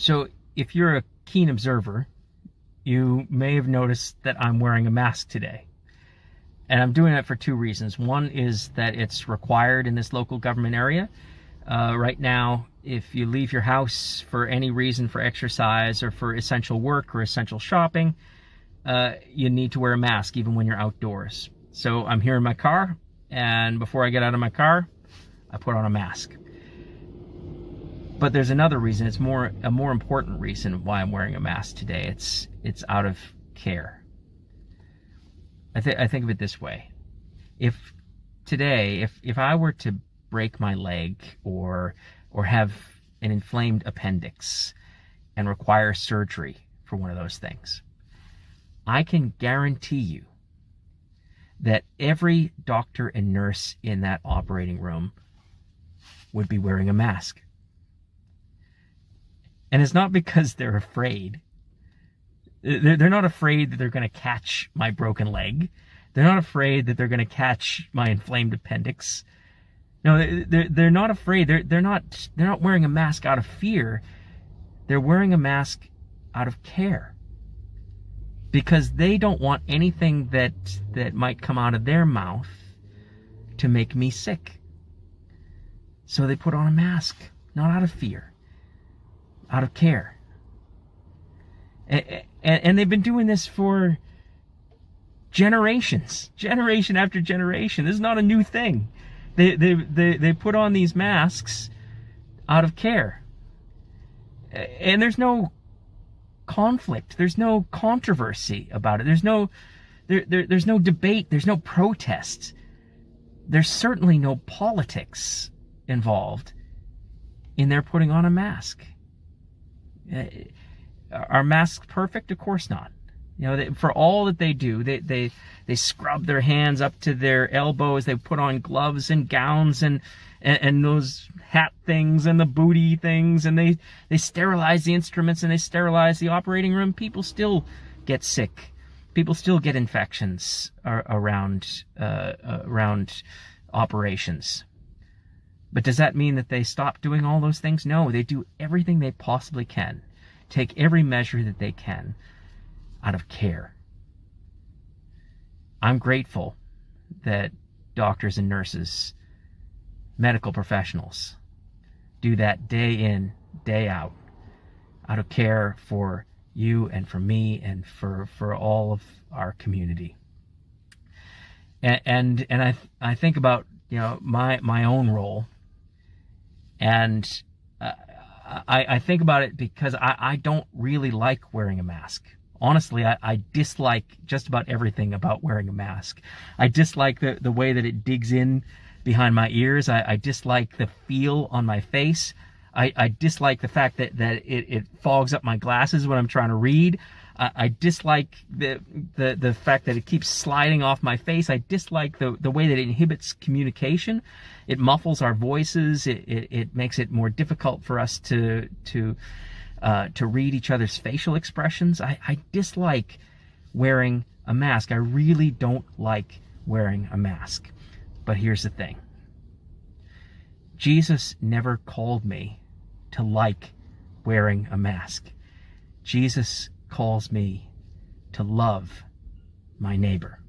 So if you're a keen observer, you may have noticed that I'm wearing a mask today. And I'm doing that for two reasons. One is that it's required in this local government area. Right now, if you leave your house for any reason, for exercise or for essential work or essential shopping, you need to wear a mask even when you're outdoors. So I'm here in my car, and before I get out of my car, I put on a mask. But there's another reason. It's a more important reason why I'm wearing a mask today. It's out of care. I think of it this way. If today, if I were to break my leg or have an inflamed appendix and require surgery for one of those things, I can guarantee you that every doctor and nurse in that operating room would be wearing a mask. And it's not because they're afraid. They're not afraid that they're going to catch my broken leg. They're not afraid that they're going to catch my inflamed appendix. No, they're not afraid. They're not wearing a mask out of fear. They're wearing a mask out of care, because they don't want anything that might come out of their mouth to make me sick. So they put on a mask, not out of fear, out of care. And they've been doing this for generations, generation after generation. This is not a new thing. They put on these masks out of care. And there's no conflict. There's no controversy about it. There's no debate. There's no protest. There's certainly no politics involved in their putting on a mask. Are masks perfect? Of course not. You know, for all that they do, they scrub their hands up to their elbows. They put on gloves and gowns and those hat things and the booty things, and they sterilize the instruments and they sterilize the operating room. People still get sick. People still get infections around operations. But does that mean that they stop doing all those things? No, they do everything they possibly can. Take every measure that they can out of care. I'm grateful that doctors and nurses, medical professionals, do that day in, day out of care for you and for me and for all of our community. And I think about, you know, my own role, and I think about it because I don't really like wearing a mask. Honestly, I dislike just about everything about wearing a mask. I dislike the way that it digs in behind my ears. I dislike the feel on my face. I dislike the fact that it fogs up my glasses when I'm trying to read. I dislike the fact that it keeps sliding off my face. I dislike the way that it inhibits communication. It muffles our voices. It makes it more difficult for us to read each other's facial expressions. I dislike wearing a mask. I really don't like wearing a mask. But here's the thing. Jesus never called me to like wearing a mask. Jesus calls me to love my neighbor.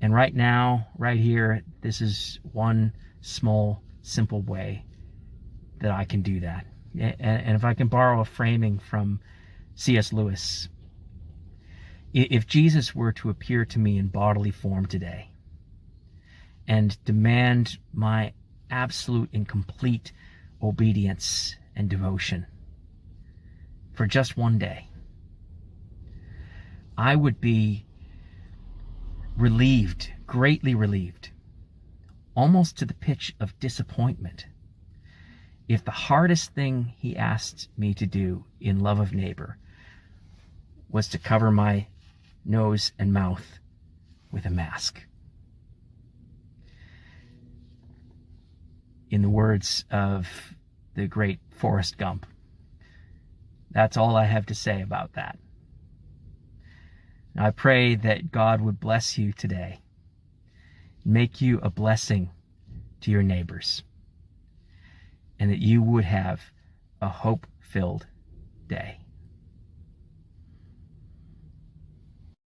And right now, right here, this is one small, simple way that I can do that. And if I can borrow a framing from C.S. Lewis, if Jesus were to appear to me in bodily form today and demand my absolute and complete obedience and devotion for just one day, I would be relieved, greatly relieved, almost to the pitch of disappointment, if the hardest thing he asked me to do in love of neighbor was to cover my nose and mouth with a mask. In the words of the great Forrest Gump, that's all I have to say about that. I pray that God would bless you today, make you a blessing to your neighbors, and that you would have a hope-filled day.